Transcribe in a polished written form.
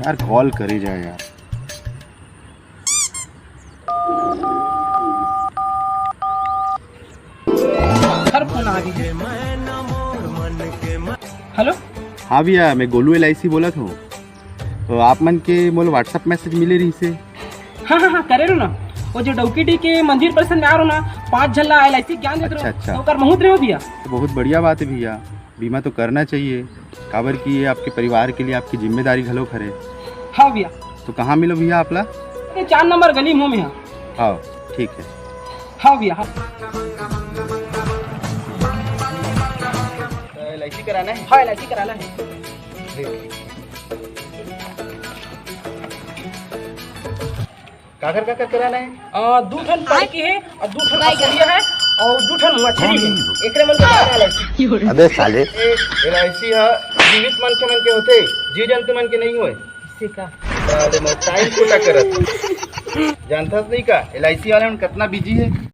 यार कॉल करी जाए यार। हर फोन आ गई। हेलो। हाँ भैया, मैं गोलू LIC बोला था। तो आप मन के मोल व्हाट्सएप मैसेज मिले रही से। हाँ करे रो ना। वो जो डौकीडी के मंदिर परिसर में आ रहो ना, 5 झल्ला LIC ज्ञान देते रहो। अच्छा। तो कर बहुत रहे हो भैया। तो बहुत बढ़िया बात है भैया, बीमा तो करना चाहिए। काबर की ये आपके परिवार के लिए आपकी जिम्मेदारी घलो खरे। हाँ भैया। तो कहाँ मिलो भैया आपला? ये 4 नंबर गली मुँह में है। हाँ ठीक है। हाँ भैया हाँ। LIC कराना है? हाँ LIC कराना है। काकर काकर कराना है? 2 ठन पार्टी है और 2 ठन असलिया है और 2 ठन मछली है। एकरे मन के कराना LIC। अबे साले, LIC हा जीवित मन के होते, जी जंतु मन के नहीं होए। इसी का टाइम कोटा करत जानथस नहीं का? LIC वाले मन कितना बिजी है।